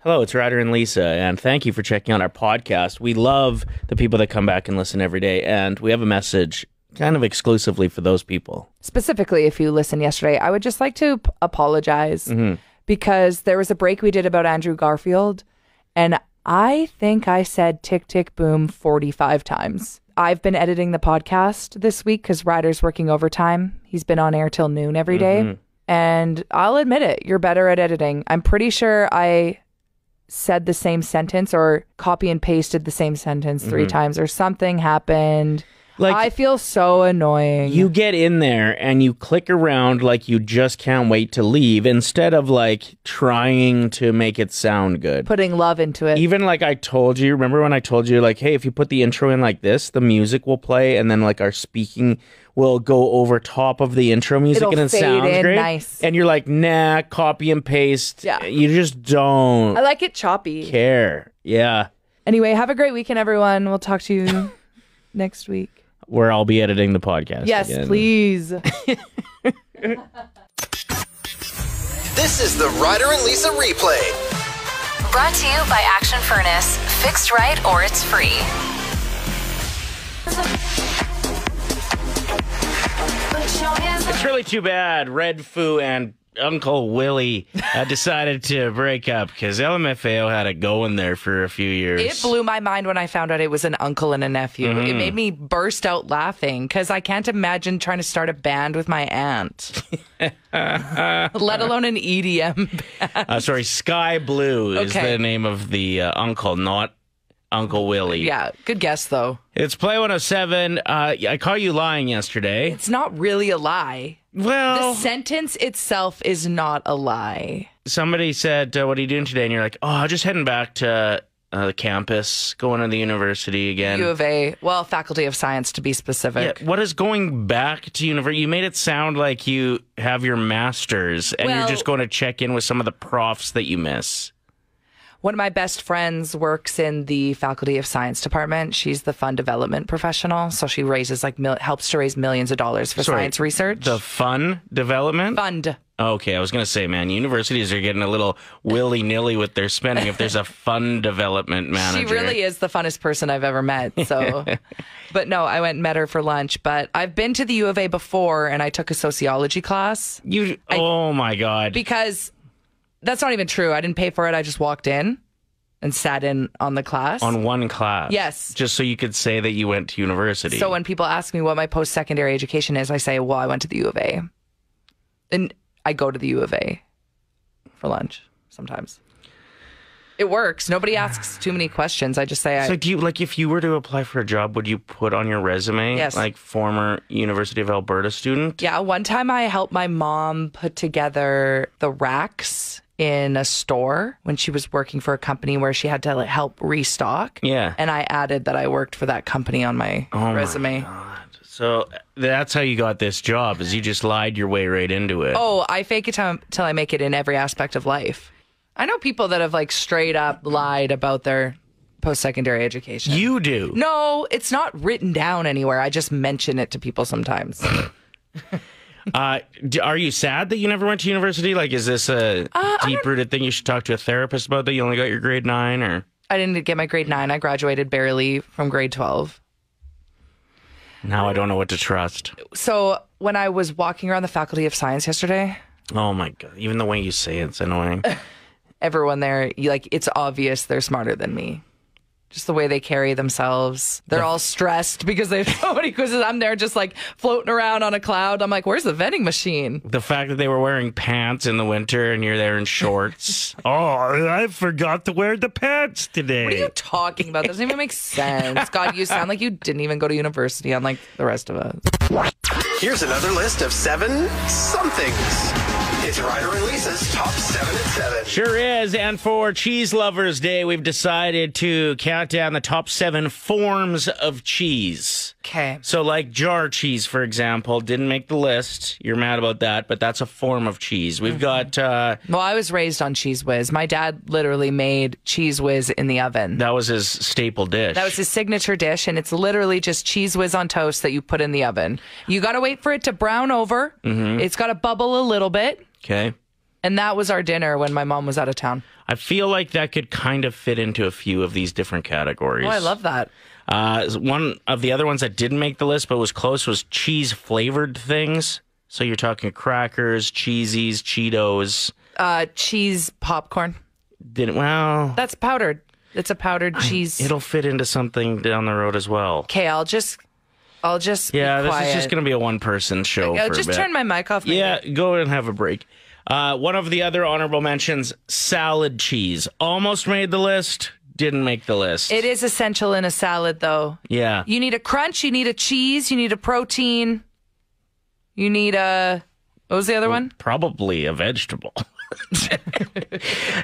Hello, it's Ryder and Lisa, and thank you for checking out our podcast. We love the people that come back and listen every day, and we have a message kind of exclusively for those people. Specifically, if you listened yesterday, I would just like to apologize because there was a break we did about Andrew Garfield, and I think I said tick, tick, boom 45 times. I've been editing the podcast this week because Ryder's working overtime. He's been on air till noon every day, and I'll admit it, you're better at editing. I'm pretty sure I said the same sentence or copy and pasted the same sentence 3 times or something happened. Like, I feel so annoying. You get in there and you click around like you just can't wait to leave instead of like trying to make it sound good. Putting love into it. Even like I told you, remember when I told you like, hey, if you put the intro in like this, the music will play and then like our speaking will go over top of the intro music and it sounds great. Nice. And you're like, nah, copy and paste. Yeah. You just don't I like it choppy. care. Yeah. Anyway, have a great weekend, everyone. We'll talk to you next week. Where I'll be editing the podcast. Yes, again. please. This is the Ryder and Lisa replay. Brought to you by Action Furnace. Fixed right or it's free. It's really too bad Red Foo and Uncle Willie decided to break up because LMFAO had it going there for a few years. It blew my mind when I found out it was an uncle and a nephew. It made me burst out laughing because I can't imagine trying to start a band with my aunt, let alone an EDM band. Sorry, Sky Blue is the name of the uncle, not Uncle Willie. Yeah, good guess, though. It's Play 107. I caught you lying yesterday. It's not really a lie. Well, the sentence itself is not a lie. Somebody said, what are you doing today? And you're like, oh, just heading back to the campus, going to the university again. U of A. Well, Faculty of Science, to be specific. Yeah, what is going back to university? You made it sound like you have your master's and you're just going to check in with some of the profs that you miss. One of my best friends works in the Faculty of Science department. She's the fund development professional, so she raises helps to raise millions of dollars for science research. The fun development? Fund. Okay, I was going to say, man, universities are getting a little willy-nilly with their spending if there's a fund development manager. She really is the funnest person I've ever met. So, but I went and met her for lunch. But I've been to the U of A before, and I took a sociology class. Oh my God. Because that's not even true. I didn't pay for it. I just walked in and sat in on the class. On one class? Yes. Just so you could say that you went to university. So when people ask me what my post-secondary education is, I say, well, I went to the U of A. And I go to the U of A for lunch sometimes. It works. Nobody asks too many questions. I just say... So do you, like, if you were to apply for a job, would you put on your resume, like, former University of Alberta student? Yeah, one time I helped my mom put together the racks in a store when she was working for a company where she had to help restock. Yeah. And I added that I worked for that company on my resume. My God. So that's how you got this job, is you just lied your way right into it. Oh, I fake it till I make it in every aspect of life. I know people that have straight up lied about their post-secondary education. You do? No, it's not written down anywhere. I just mention it to people sometimes. Are you sad that you never went to university? Like, is this a deep-rooted thing you should talk to a therapist about, that you only got your grade 9? Or I didn't get my grade 9. I graduated barely from grade 12. Now I don't know what to trust. So when I was walking around the Faculty of Science yesterday... Oh my God. Even the way you say it's annoying. Everyone there, it's obvious they're smarter than me. Just the way they carry themselves. They're all stressed because they have so many quizzes. I'm there just floating around on a cloud. I'm like, where's the vending machine? The fact that they were wearing pants in the winter and you're there in shorts. Oh, I forgot to wear the pants today. What are you talking about? That doesn't even make sense. God, you sound like you didn't even go to university, unlike the rest of us. Here's another list of 7 somethings. It's Ryder and Lisa's Top 7 at 7. Sure is. And for Cheese Lovers Day, we've decided to count down the top 7 forms of cheese. Okay. So like jar cheese, for example, didn't make the list. You're mad about that, but that's a form of cheese. We've got... well, I was raised on Cheese Whiz. My dad literally made Cheese Whiz in the oven. That was his staple dish. That was his signature dish, and it's literally just Cheese Whiz on toast that you put in the oven. You got to wait for it to brown over. It's got to bubble a little bit. Okay. And that was our dinner when my mom was out of town. I feel like that could kind of fit into a few of these different categories. Oh, I love that. One of the other ones that didn't make the list but was close was cheese-flavored things. So you're talking crackers, cheesies, Cheetos. Cheese popcorn. Well, That's powdered. It's a powdered cheese. it'll fit into something down the road as well. Okay, I'll just be this quiet. is just going to be a one-person show I'll for just a bit. turn my mic off. Maybe. Yeah, go and have a break. One of the other honorable mentions, salad cheese. Almost made the list, didn't make the list. It is essential in a salad, though. Yeah. You need a crunch, you need a cheese, you need a protein, you need a... What was the other one? Probably a vegetable.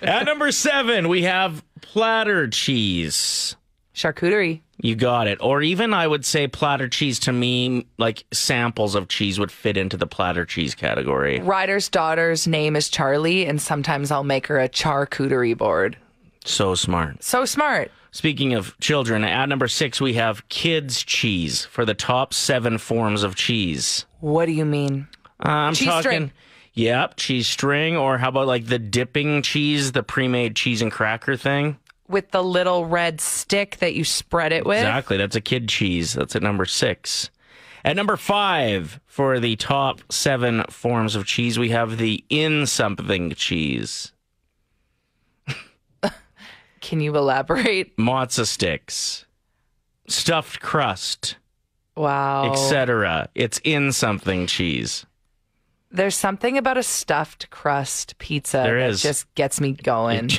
At number 7, we have platter cheese. Charcuterie. You got it. Or even I would say platter cheese to me, like samples of cheese would fit into the platter cheese category. Ryder's daughter's name is Charlie, and sometimes I'll make her a charcuterie board. So smart. So smart. Speaking of children, at number 6, we have kids cheese for the top 7 forms of cheese. What do you mean? I'm Cheese talking, string. Yep, cheese string. Or how about like the dipping cheese, the pre-made cheese and cracker thing? With the little red stick that you spread it with? Exactly. That's a kid cheese. That's at number 6. At number 5, for the top 7 forms of cheese, we have the in something cheese. Can you elaborate? Mozza sticks, stuffed crust, Wow. etc. It's in something cheese. There's something about a stuffed crust pizza There that is. just gets me going.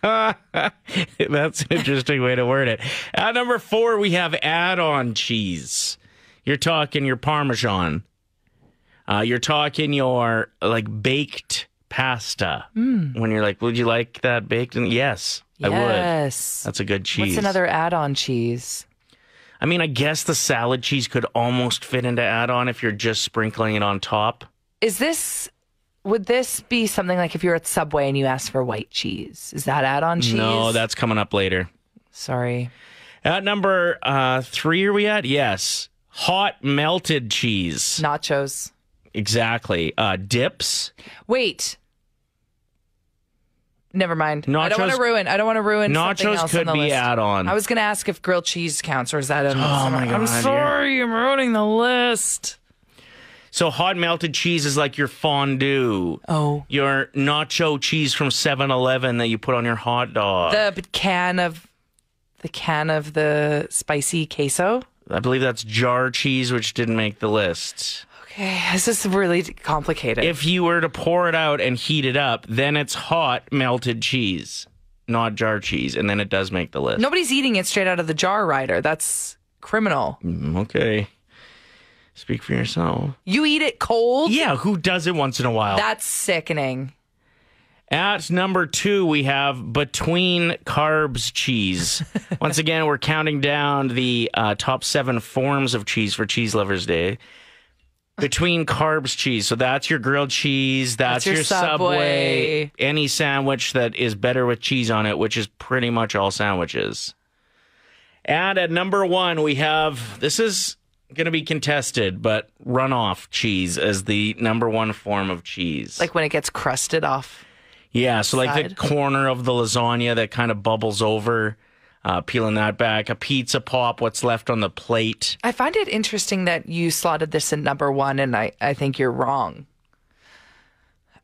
That's an interesting way to word it. At number 4, we have add-on cheese. You're talking your Parmesan. You're talking your like baked pasta. When you're like, would you like that baked? And yes, I would. Yes. That's a good cheese. What's another add-on cheese? I mean, I guess the salad cheese could almost fit into add-on if you're just sprinkling it on top. Would this be something like if you're at Subway and you ask for white cheese? Is that add-on cheese? No, that's coming up later. Sorry. At number 3, are we at? Yes. Hot melted cheese. Nachos. Exactly. Dips. Wait. Never mind. I Nachos- don't want to ruin something Nachos else could on the be list. add-on. I was going to ask if grilled cheese counts, or is that my I'm God, sorry, I'm ruining the list. So hot melted cheese is like your fondue. Oh. Your nacho cheese from 7-Eleven that you put on your hot dog. The can of the spicy queso. I believe that's jar cheese, which didn't make the list. Okay, this is really complicated. If you were to pour it out and heat it up, then it's hot melted cheese, not jar cheese, and then it does make the list. Nobody's eating it straight out of the jar, Ryder. That's criminal. Okay. Speak for yourself. You eat it cold? Yeah, who does it once in a while? That's sickening. At number 2, we have between carbs cheese. Once again, we're counting down the top 7 forms of cheese for Cheese Lovers Day. Between carbs cheese. So that's your grilled cheese. That's your your Subway. Any sandwich that is better with cheese on it, which is pretty much all sandwiches. And at number 1, we have, this is going to be contested, but runoff cheese as the number 1 form of cheese. Like when it gets crusted off. Yeah, so like the side. corner of the lasagna that kind of bubbles over, peeling that back. A pizza pop, what's left on the plate. I find it interesting that you slotted this in number 1, and I think you're wrong.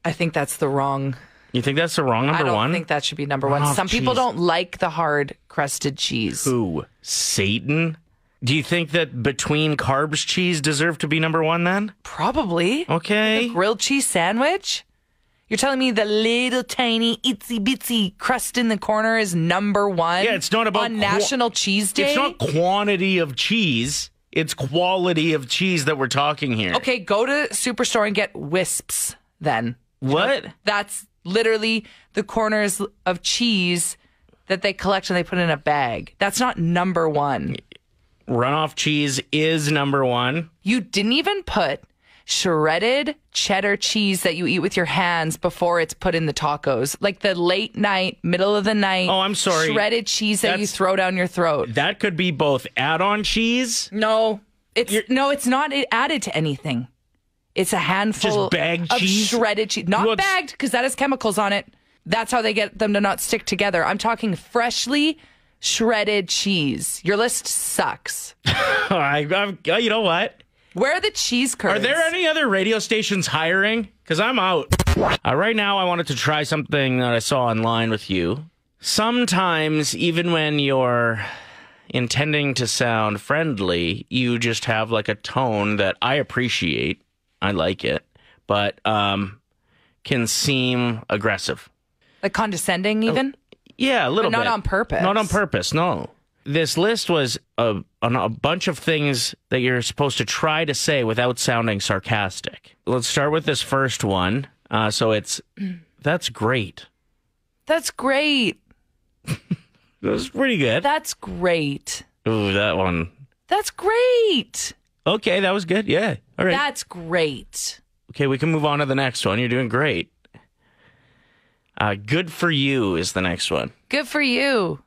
I think that's the wrong. You think that's the wrong number I don't 1? think that should be number 1. Oh, Some people jeez. don't like the hard crusted cheese. Who? Satan? Do you think that between carbs cheese deserve to be number 1 then? Probably. Okay. Grilled cheese sandwich? You're telling me the little tiny itsy bitsy crust in the corner is number 1? Yeah, it's not about on National Cheese Day. It's not quantity of cheese. It's quality of cheese that we're talking here. Okay, go to Superstore and get wisps then. What? That's literally the corners of cheese that they collect and they put in a bag. That's not number 1. Runoff cheese is number 1. You didn't even put shredded cheddar cheese that you eat with your hands before it's put in the tacos. Like the late night, middle of the night. Oh, I'm sorry. Shredded cheese that you That's- throw down your throat. That could be both add-on cheese. No, it's not added to anything. It's a handful Just bagged of cheese? shredded cheese. Not Well, it's- bagged, because that has chemicals on it. That's how they get them to not stick together. I'm talking freshly shredded cheese. Your list sucks. You know what? Where are the cheese curds? Are there any other radio stations hiring? Because I'm out. Right now, I wanted to try something that I saw online with you. Sometimes, even when you're intending to sound friendly, you just have like a tone that I appreciate. I like it, but can seem aggressive. Like condescending, even? Yeah, a little bit. Not on purpose. Not on purpose, no. This list was a bunch of things that you're supposed to try to say without sounding sarcastic. Let's start with this first one. So it's, that's great. That's great. That was pretty good. That's great. Ooh, that one. That's great. Okay, that was good. Yeah. All right. That's great. Okay, we can move on to the next one. You're doing great. Good for you is the next one. Good for you.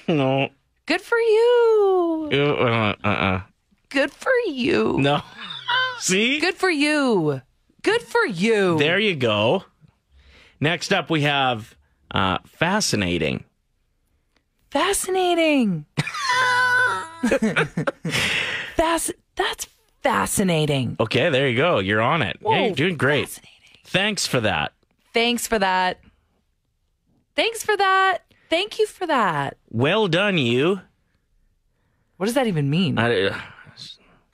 No. Good for you. Good for you. No. See? Good for you. Good for you. There you go. Next up, we have fascinating. Fascinating. That's fascinating. Okay, there you go. You're on it. Whoa, yeah, you're doing great. Thanks for that. Thanks for that. Thanks for that. Thank you for that. Well done, you. What does that even mean?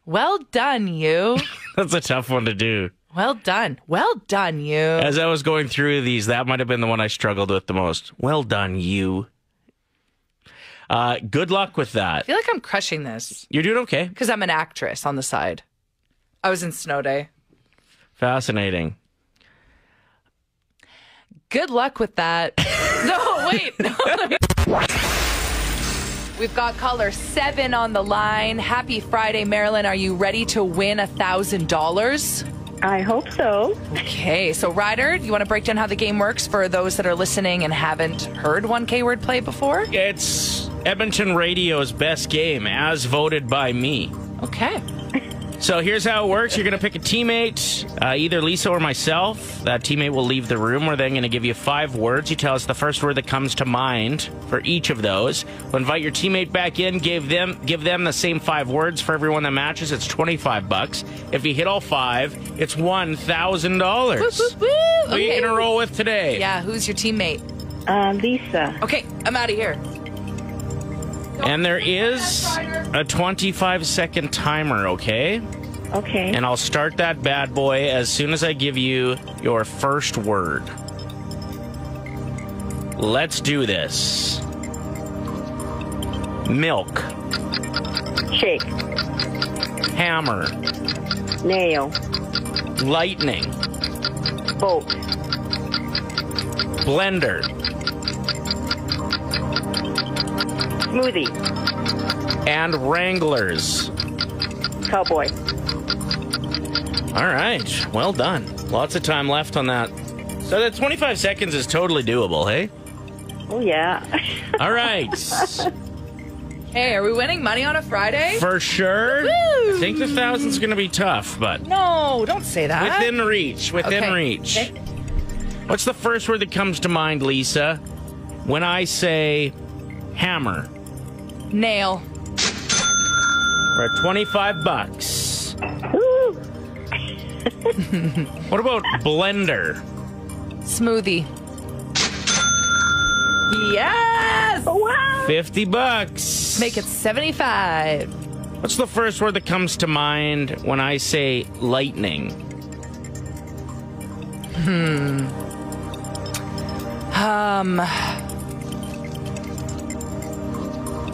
Well done, you. That's a tough one to do. Well done. Well done, you. As I was going through these, that might have been the one I struggled with the most. Well done, you. Good luck with that. I feel like I'm crushing this. You're doing okay. Because I'm an actress on the side. I was in Snow Day. Fascinating. Good luck with that. No, wait. We've got caller 7 on the line. Happy Friday, Marilyn. Are you ready to win $1,000? I hope so. Okay, so Ryder, you want to break down how the game works for those that are listening and haven't heard 1K word play before? It's Edmonton Radio's best game, as voted by me. Okay. So here's how it works. You're going to pick a teammate, either Lisa or myself. That teammate will leave the room. We're then going to give you 5 words. You tell us the first word that comes to mind for each of those. We'll invite your teammate back in, give them the same 5 words. For everyone that matches, it's $25. If you hit all 5, it's $1,000. Woo, woo, woo. Who are you going to roll with today? Yeah, who's your teammate? Lisa. Okay, I'm out of here. And there is a 25-second timer, okay? Okay. And I'll start that bad boy as soon as I give you your first word. Let's do this. Milk. Shake. Hammer. Nail. Lightning. Bolt. Blender. Smoothie. And Wranglers. Cowboy. All right. Well done. Lots of time left on that. So that 25 seconds is totally doable, hey? Oh, yeah. All right. Hey, are we winning money on a Friday? For sure. Woo! I think the 1,000's going to be tough, but No, don't say that. within reach. Within Okay. reach. Okay. What's the first word that comes to mind, Lisa, when I say hammer? Nail. We're at $25. Woo. What about blender? Smoothie. Yes! Oh, wow. $50. Make it 75. What's the first word that comes to mind when I say lightning?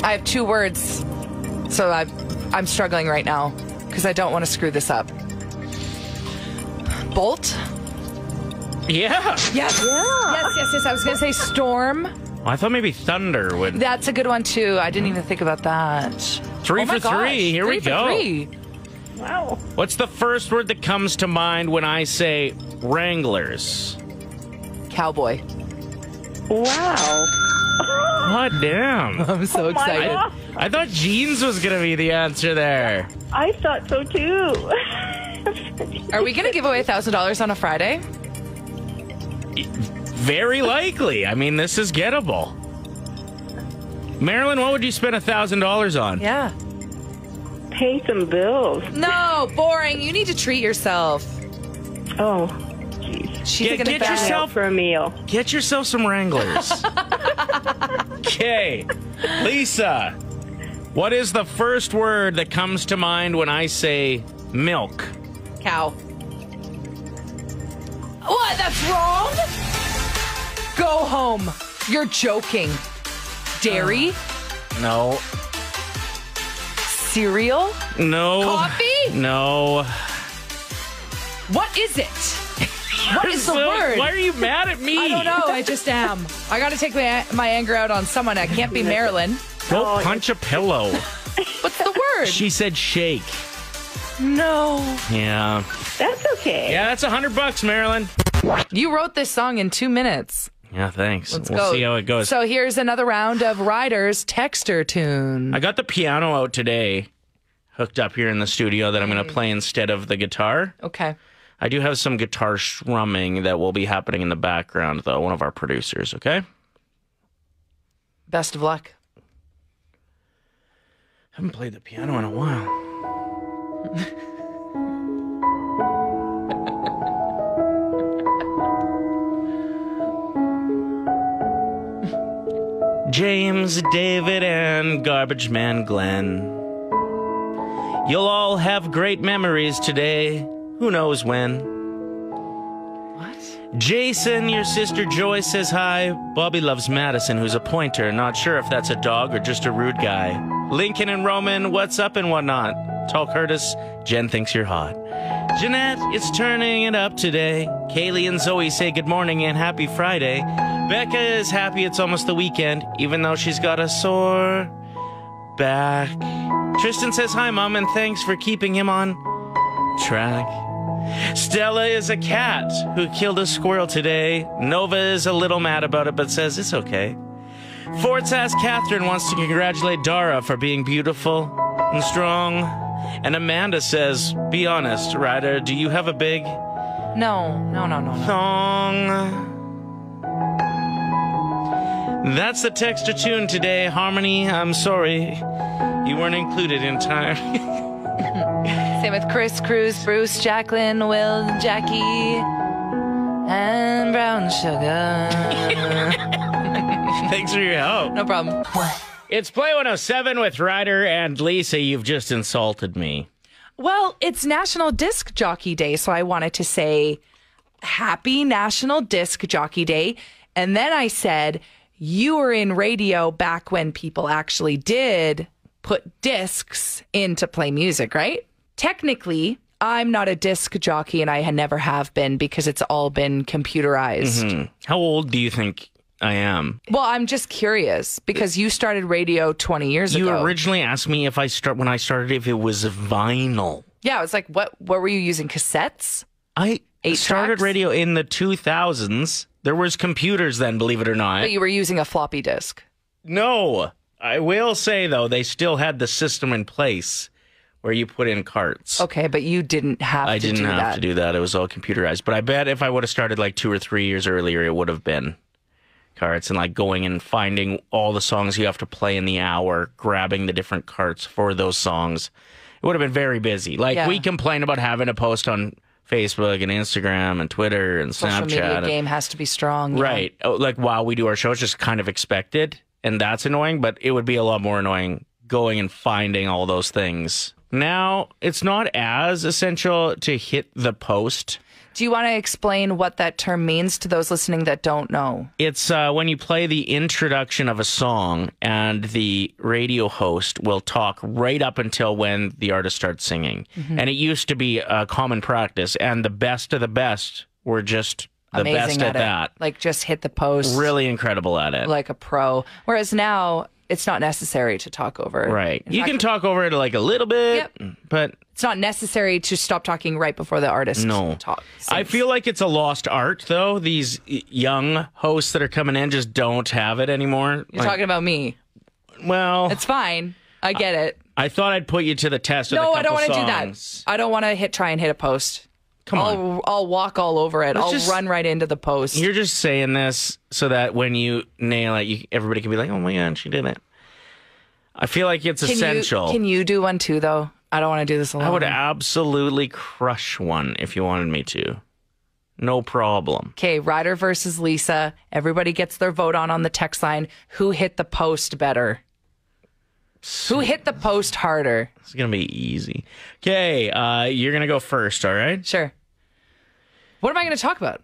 I have 2 words, so I'm struggling right now because I don't want to screw this up. Bolt? Yeah. Yes. Yes. I was going to say storm. I thought maybe thunder would. That's a good one, too. I didn't even think about that. 3 Oh my for gosh. 3. Here we 3 for go. 3. Wow. What's the first word that comes to mind when I say Wranglers? Cowboy. Wow. God damn. I'm so my excited. God. I thought jeans was going to be the answer there. I thought so, too. Are we going to give away $1,000 on a Friday? Very likely. I mean, this is gettable. Marilyn, what would you spend $1,000 on? Yeah. Pay some bills. No, boring. You need to treat yourself. Oh, jeez. She's Get gonna back yourself- Out for a meal. Get yourself some Wranglers. Okay. Lisa, what is the first word that comes to mind when I say milk? cow. What? That's wrong? Go home. You're joking. Dairy? No. Cereal? No. Coffee? No. What is it? What is the word? Why are you mad at me? I don't know. I just am. I got to take my anger out on someone. I can't be Marilyn. Go punch a pillow. What's the word? She said shake. No. Yeah. That's okay. Yeah, that's $100, Marilyn. You wrote this song in 2 minutes. Yeah, thanks. Let's we'll go. see how it goes. So here's another round of Ryder's Texter Tune. I got the piano out today, hooked up here in the studio that I'm going to play instead of the guitar. Okay. I do have some guitar strumming that will be happening in the background, though, one of our producers, okay? Best of luck. Haven't played the piano in a while. James, David, and Garbage Man Glenn. You'll all have great memories today. Who knows when? What? Jason, your sister Joy says hi. Bobby loves Madison, who's a pointer. Not sure if that's a dog or just a rude guy. Lincoln and Roman, what's up and whatnot? Tall Curtis, Jen thinks you're hot. Jeanette, it's turning it up today. Kaylee and Zoe say good morning and happy Friday. Becca is happy it's almost the weekend, even though she's got a sore back. Tristan says hi, Mom, and thanks for keeping him on track. Stella is a cat who killed a squirrel today. Nova is a little mad about it, but says it's okay. Fort Sass Catherine wants to congratulate Dara for being beautiful and strong. And Amanda says, be honest, Ryder, do you have a big No. thong? That's the Texter Tune today. Harmony, I'm sorry. You weren't included in time. Same with Chris, Cruz, Bruce, Jacqueline, Will, Jackie, and Brown Sugar. Thanks for your help. No problem. It's Play 107 with Ryder and Lisa. You've just insulted me. Well, it's National Disc Jockey Day, so I wanted to say Happy National Disc Jockey Day. And then I said, you were in radio back when people actually did put discs in to play music, right? Technically, I'm not a disc jockey, and I never have been because it's all been computerized. How old do you think I am? Well, I'm just curious because you started radio 20 years You ago. originally asked me if when I started if it was vinyl. Yeah, it's like, what were you using, cassettes? I 8 started tracks? radio in the 2000s. There was computers then, believe it or not. But you were using a floppy disk. No. I will say, though, they still had the system in place where you put in carts. Okay, but you didn't have I to didn't do have that. to do that. It was all computerized. But I bet if I would have started like 2 or 3 years earlier, it would have been carts and like going and finding all the songs you have to play in the hour, grabbing the different carts for those songs. It would have been very busy. Like Yeah. we complain about having to post on Facebook and Instagram and Twitter and Social Snapchat. media game has to be strong. yeah. Right. Like while we do our show, it's just kind of expected. And that's annoying, but it would be a lot more annoying going and finding all those things. Now, it's not as essential to hit the post. Do you want to explain what that term means to those listening that don't know? It's when you play the introduction of a song and the radio host will talk right up until when the artist starts singing. And it used to be a common practice, and the best of the best were just the Amazing best at it. that. Like just hit the post Really incredible at it. like a pro. Whereas now it's not necessary to talk over. Right. In You fact, can talk over it like a little bit, but It's not necessary to stop talking right before the artist talks. I feel like it's a lost art, though. These young hosts that are coming in just don't have it anymore. You're talking about me. Well, It's fine. I get it. I thought I'd put you to the test with a No, couple I don't want to do songs. that. I don't want to try and hit a post. Come on. I'll walk all over it. I'll just- run right into the post. You're just saying this so that when you nail it, everybody can be like, oh my God, she did it. I feel like it's essential. Can you do one too, though? I don't want to do this alone. I would absolutely crush one if you wanted me to. No problem. Okay, Ryder versus Lisa. Everybody gets their vote on the text line. Who hit the post better? Who hit the post harder? It's going to be easy. Okay, you're going to go first, all right? Sure. What am I going to talk about?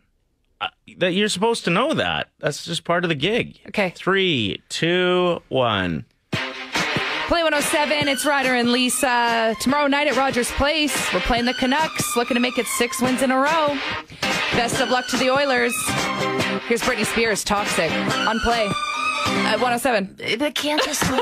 That you're supposed to know that. That's just part of the gig. Okay. 3, 2, 1. Play 107, it's Ryder and Lisa. Tomorrow night at Rogers Place, we're playing the Canucks, looking to make it 6 wins in a row. Best of luck to the Oilers. Here's Britney Spears, Toxic, on Play at 107. It can't just be.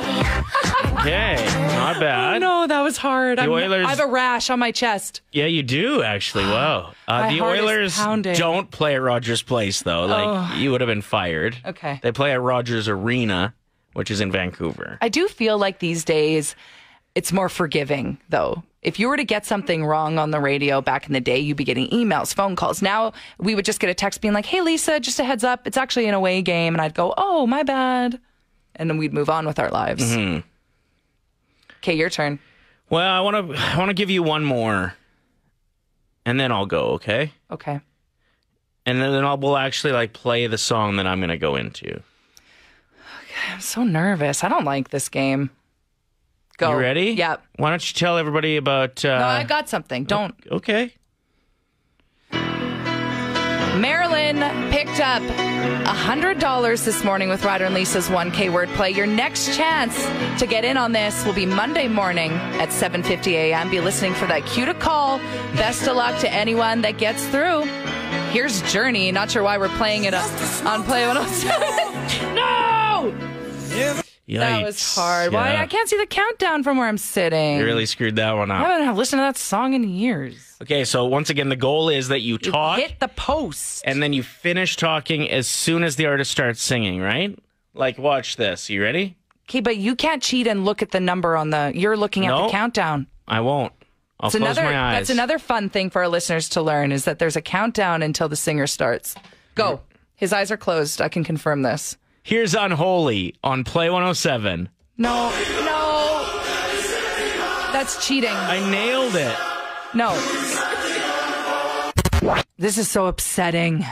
Okay, not bad. No, that was hard. Oilers- I have a rash on my chest. Yeah, you do, actually. Wow. My The heart is Oilers pounding. don't play at Rogers Place, though. Like, you would have been fired. Okay. They play at Rogers Arena, which is in Vancouver. I do feel like these days it's more forgiving, though. If you were to get something wrong on the radio back in the day, you'd be getting emails, phone calls. Now we would just get a text being like, hey, Lisa, just a heads up. It's actually an away game. And I'd go, oh, my bad. And then we'd move on with our lives. Mm-hmm. Okay, your turn. Well, I want to give you one more, and then I'll go, okay? Okay. And then we'll actually like play the song that I'm going to go into. I'm so nervous. I don't like this game. Go. You ready? Yep. Why don't you tell everybody about... No, I got something. Don't. Okay. Marilyn picked up $100 this morning with Ryder and Lisa's 1K wordplay. Your next chance to get in on this will be Monday morning at 7:50 a.m. Be listening for that cue to call. Best of luck to anyone that gets through. Here's Journey. Not sure why we're playing it on Play 107. No! Yikes. That was hard. Why? Yeah. I can't see the countdown from where I'm sitting. You really screwed that one I up. haven't listened to that song in years. Okay, so once again, the goal is that you talk, Hit the post. and then you finish talking as soon as the artist starts singing, right? Like, watch this. You ready? Okay, but you can't cheat and look at the number on the... You're looking at No. the countdown. I won't. I'll close my eyes. That's another fun thing for our listeners to learn is that there's a countdown until the singer starts. Go. His eyes are closed. I can confirm this. Here's Unholy on Play 107. No. That's cheating. I nailed it. No. This is so upsetting.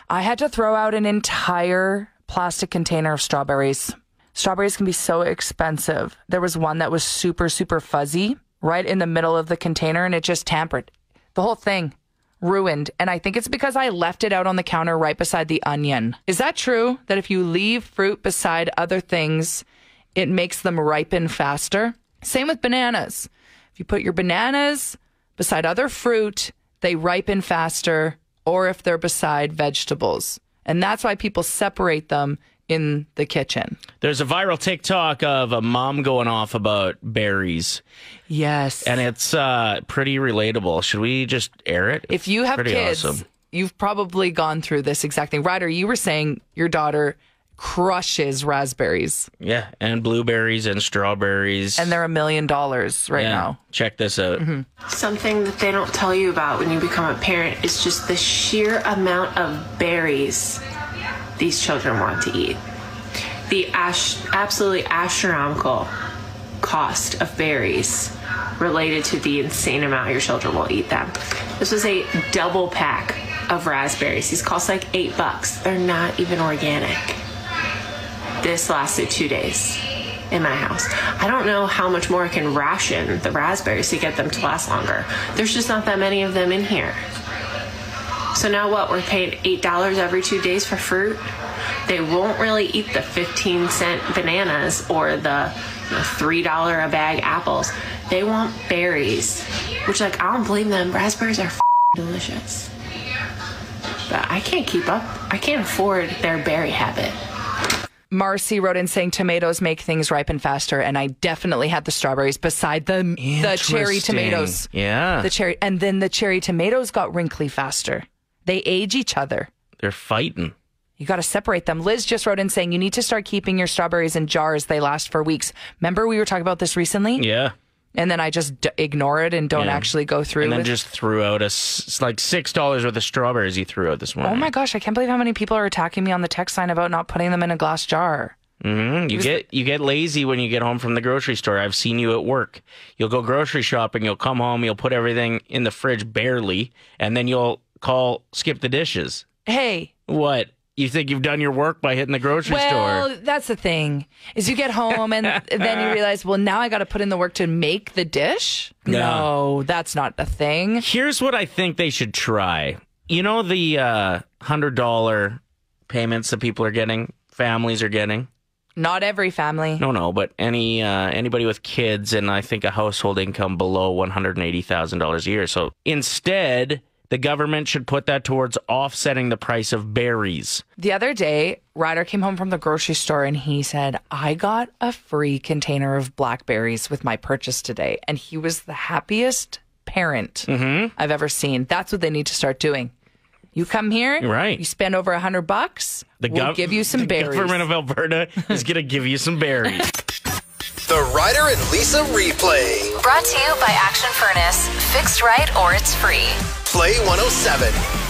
I had to throw out an entire plastic container of strawberries. Strawberries can be so expensive. There was one that was super, super fuzzy right in the middle of the container, and it just tampered. The whole thing ruined. And I think it's because I left it out on the counter right beside the onion. Is that true that if you leave fruit beside other things, it makes them ripen faster? Same with bananas. If you put your bananas beside other fruit, they ripen faster, or if they're beside vegetables. And that's why people separate them in the kitchen. There's a viral TikTok of a mom going off about berries, Yes. and it's pretty relatable. Should we just air it? If you have Pretty kids, awesome. you've probably gone through this exact thing. Ryder, you were saying your daughter crushes raspberries, Yeah, and blueberries and strawberries. and they're $1 million right yeah. now. Check this out. Something that they don't tell you about when you become a parent is just the sheer amount of berries these children want to eat. The absolutely astronomical cost of berries related to the insane amount your children will eat them. This was a double pack of raspberries. These cost like $8. They're not even organic. This lasted 2 days in my house. I don't know how much more I can ration the raspberries to get them to last longer. There's just not that many of them in here. So now what? We're paying $8 every 2 days for fruit. They won't really eat the 15-cent bananas or the $3 a bag apples. They want berries, which, like, I don't blame them. Raspberries are delicious. But I can't keep up. I can't afford their berry habit. Marcy wrote in saying tomatoes make things ripen faster, and I definitely had the strawberries beside the cherry tomatoes. Yeah. And then the cherry tomatoes got wrinkly faster. They age each other. They're fighting. You got to separate them. Liz just wrote in saying you need to start keeping your strawberries in jars. They last for weeks. Remember we were talking about this recently? Yeah. And then I just ignore it and don't actually go through And then with just threw out like $6 worth of strawberries you threw out this morning. Oh my gosh, I can't believe how many people are attacking me on the text line about not putting them in a glass jar. You get lazy when you get home from the grocery store. I've seen you at work. You'll go grocery shopping, you'll come home, you'll put everything in the fridge barely, and then you'll skip the dishes. Hey. What? You think you've done your work by hitting the grocery store? Well, that's the thing, is you get home and then you realize, well, now I got to put in the work to make the dish? Yeah. No, that's not a thing. Here's what I think they should try. You know the $100 payments that people are getting, families are getting? Not every family. No, but anybody with kids and I think a household income below $180,000 a year. So instead, the government should put that towards offsetting the price of berries. The other day, Ryder came home from the grocery store and he said, I got a free container of blackberries with my purchase today. And he was the happiest parent I've ever seen. That's what they need to start doing. You come here, right? You spend over $100, we'll give you some berries. The government of Alberta is going to give you some berries. The Ryder and Lisa replay. Brought to you by Action Furnace. Fixed right or it's free. Play 107.